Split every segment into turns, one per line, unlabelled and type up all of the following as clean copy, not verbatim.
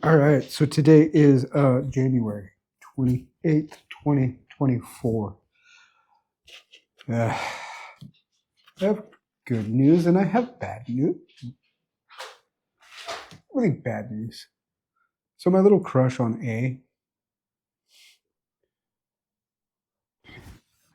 All right, so today is January 28th, 2024. I have good news and I have bad news. Really bad news. So, my little crush on A,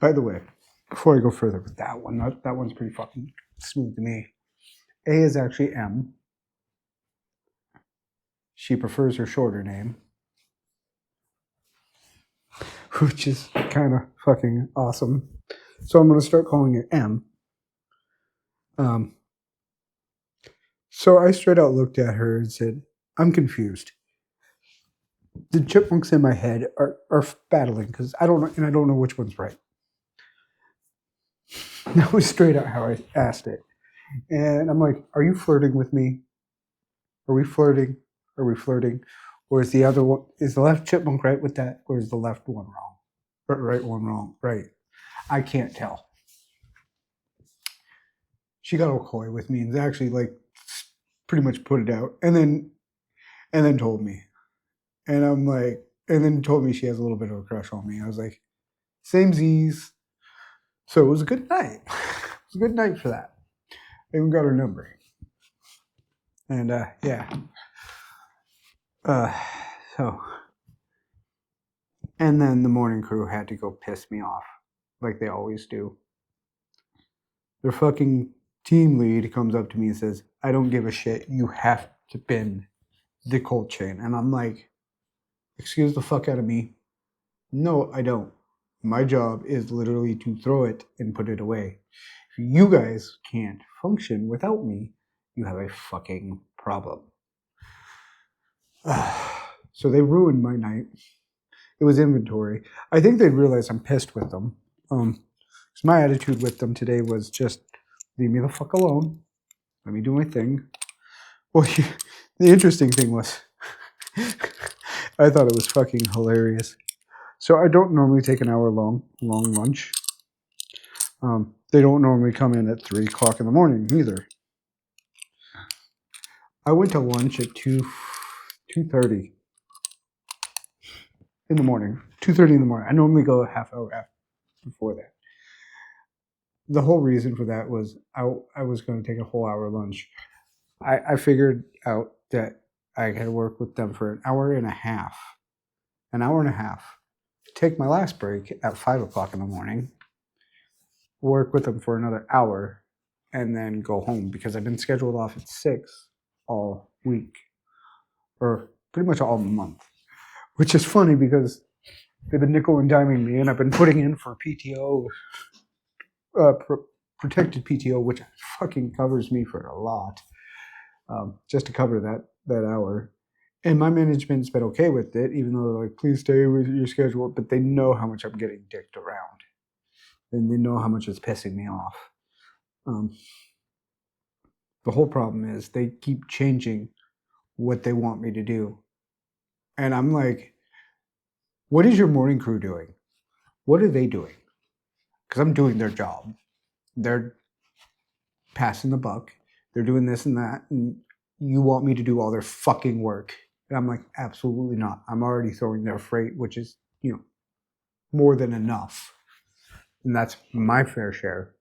by the way, before I go further with that one, that one's pretty fucking smooth to me. A is actually M. She prefers her shorter name, which is kind of fucking awesome. So, I'm going to start calling her M. Um, so, I straight out looked at her and said, I'm confused. The chipmunks in my head are battling because I don't know, and I don't know which one's right. That was straight out how I asked it. And I'm like, are you flirting with me? Are we flirting? Are we flirting? Or is the other one, is the left chipmunk right with that? Or is the left one wrong? Or right one wrong? Right. I can't tell. She got all coy with me and actually like pretty much put it out. And then told me. And I'm like, and then told me she has a little bit of a crush on me. I was like, same Z's. So it was a good night. It was a good night for that. I even got her number. And yeah. Uh, so, and then the morning crew had to go piss me off, like they always do. Their fucking team lead comes up to me and says, I don't give a shit. You have to bin the cold chain. And I'm like, excuse the fuck out of me. No, I don't. My job is literally to throw it and put it away. If you guys can't function without me, you have a fucking problem. So they ruined my night. It was inventory. I think they realized I'm pissed with them. So my attitude with them today was just leave me the fuck alone. Let me do my thing. Well, the interesting thing was, I thought it was fucking hilarious. So I don't normally take an hour long lunch. They don't normally come in at 3 o'clock in the morning either. I went to lunch at 2:30 in the morning. 2:30 in the morning. I normally go a half hour after before that. The whole reason for that was I was going to take a whole hour lunch. I figured out that I had to work with them for an hour and a half. An hour and a half. Take my last break at 5 o'clock in the morning. Work with them for another hour, and then go home because I've been scheduled off at 6 all week, or pretty much all month. Which is funny because they've been nickel and diming me, and I've been putting in for PTO, protected PTO, which fucking covers me for a lot, just to cover that hour. And my management's been okay with it, even though they're like, please stay with your schedule. But they know how much I'm getting dicked around, and they know how much it's pissing me off. The whole problem is they keep changing what they want me to do, and I'm like, what is your morning crew doing? What are they doing? Because I'm doing their job. They're passing the buck. They're doing this and that, and you want me to do all their fucking work. And I'm like, absolutely not. I'm already throwing their freight, which is, more than enough. And that's my fair share.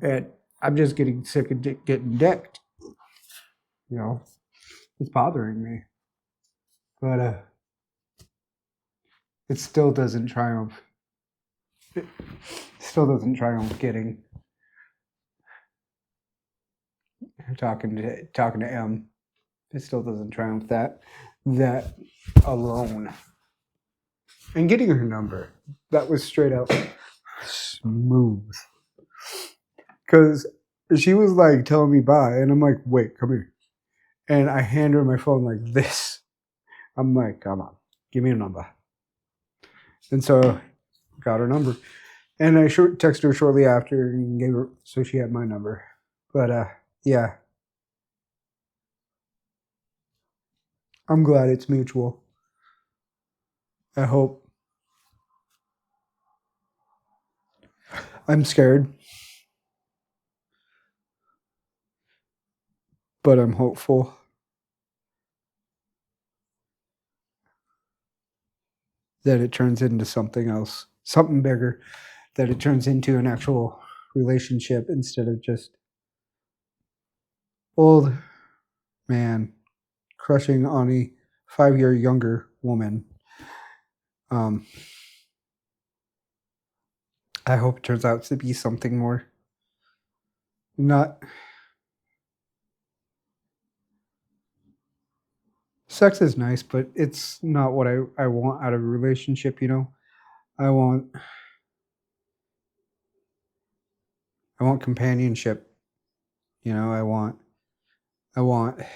And I'm just getting sick of getting decked. It's bothering me. But it still doesn't triumph. It still doesn't triumph getting talking to M. It still doesn't triumph that alone. And getting her number, that was straight out smooth. Because she was like telling me bye, and I'm like, wait, come here. And I hand her my phone like this. I'm like, come on, give me a number. And so got her number. And I texted her shortly after and gave her, so she had my number. But yeah, I'm glad it's mutual. I hope. I'm scared, but I'm hopeful. that it turns into something else, something bigger, that it turns into an actual relationship instead of just old man crushing on a 5 year younger woman. Um, I hope it turns out to be something more. Not sex is nice, but it's not what I want out of a relationship. I want I want companionship. I want a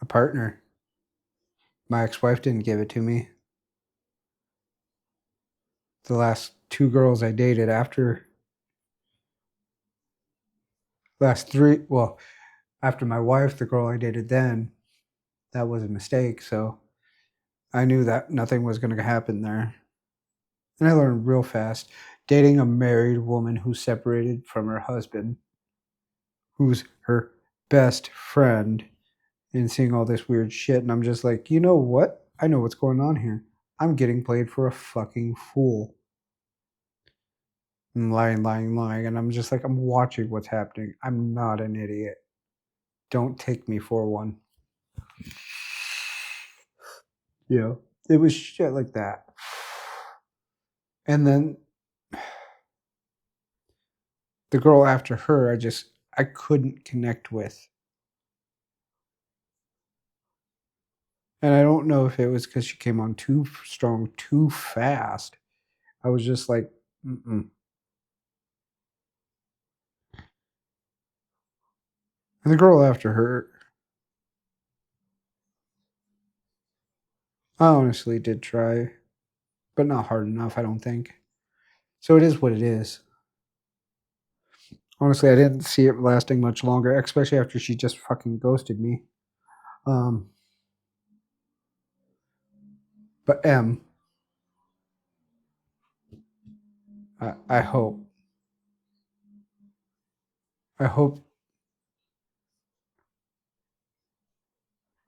partner. My ex-wife didn't give it to me. The last two girls I dated last three, well, after my wife, the girl I dated then, that was a mistake. So I knew that nothing was going to happen there. And I learned real fast dating a married woman who's separated from her husband, who's her best friend, and seeing all this weird shit. And I'm just like, you know what? I know what's going on here. I'm getting played for a fucking fool. And lying. And I'm just like, I'm watching what's happening. I'm not an idiot. Don't take me for one. It was shit like that. And then the girl after her, I couldn't connect with. And I don't know if it was because she came on too strong, too fast. I was just like, mm-mm. And the girl after her, I honestly did try, but not hard enough, I don't think. So it is what it is. Honestly, I didn't see it lasting much longer, especially after she just fucking ghosted me. But I hope, I hope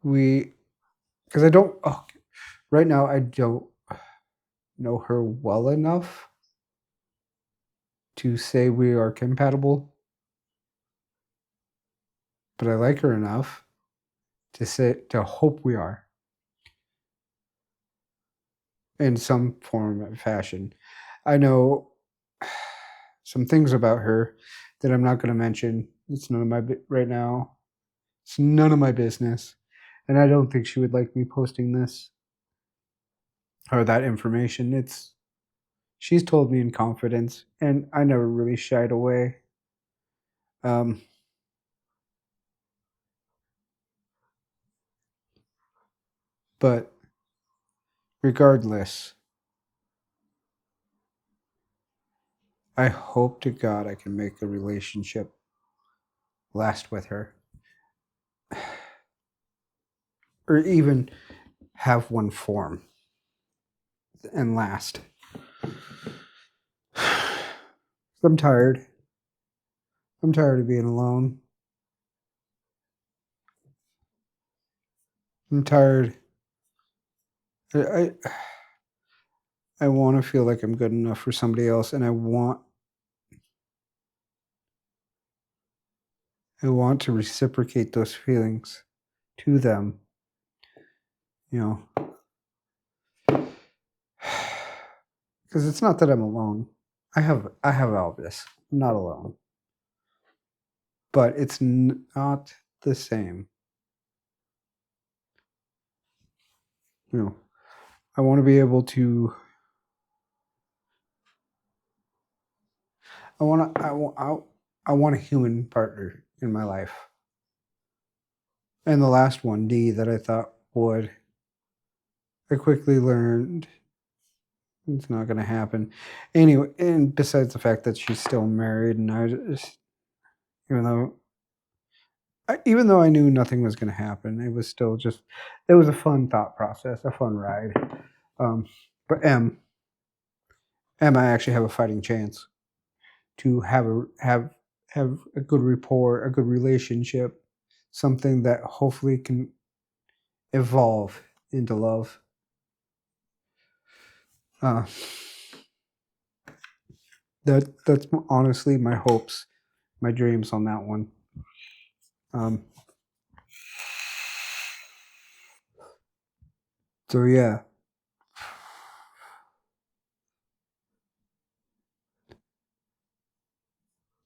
we, because I don't, right now I don't know her well enough to say we are compatible, but I like her enough to hope we are in some form of fashion. I know some things about her that I'm not going to mention. It's none of my right now. It's none of my business, and I don't think she would like me posting this or that information. She's told me in confidence, and I never really shied away. Um, but regardless, I hope to God I can make a relationship last with her, or even have one form and last. I'm tired. I'm tired of being alone. I'm tired. I I want to feel like I'm good enough for somebody else, and I want to reciprocate those feelings to them. You know, because it's not that I'm alone. I have Elvis. I'm not alone, but it's not the same. I want to be able to. I want a human partner in my life. And the last one, D, that I thought would, I quickly learned it's not going to happen. Anyway, and besides the fact that she's still married, and I just, even though, even though I knew nothing was going to happen, it was still just, it was a fun thought process, a fun ride. But I actually have a fighting chance to have a good rapport, a good relationship, something that hopefully can evolve into love. Uh, that's honestly my hopes, my dreams on that one. Um, so yeah,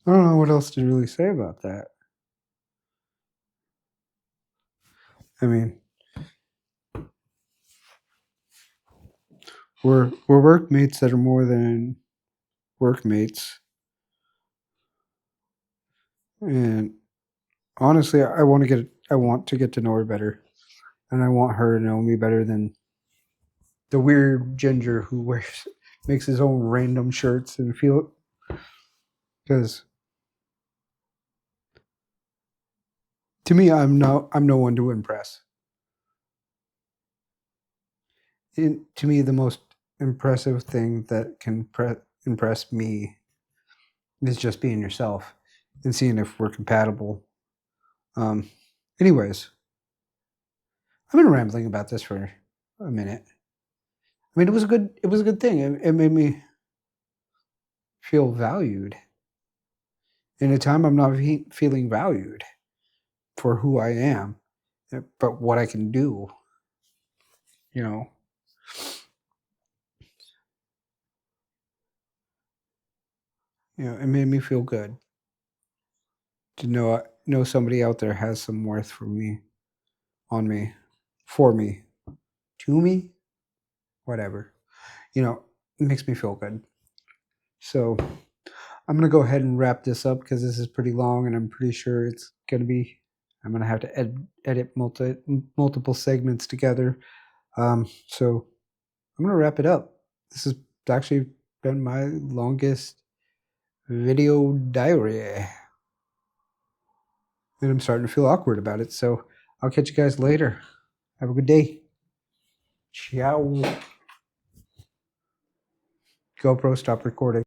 I don't know what else to really say about that. I mean, we're workmates that are more than workmates, and honestly, I want to get to know her better, and I want her to know me better than the weird ginger who wears makes his own random shirts and feel because to me I'm no one to impress. To me, the most impressive thing that can impress me is just being yourself and seeing if we're compatible. Um, anyways, I've been rambling about this for a minute. I mean, it was a good thing. It made me feel valued in a time I'm not feeling valued for who I am, but what I can do. You know, it made me feel good to know somebody out there has some worth for me, on me, for me, to me, whatever. It makes me feel good. So I'm gonna go ahead and wrap this up because this is pretty long, and I'm pretty sure it's gonna be. I'm gonna have to edit multiple segments together. So I'm gonna wrap it up. This has actually been my longest video diary, and I'm starting to feel awkward about it. So I'll catch you guys later. Have a good day. Ciao. GoPro, stop recording.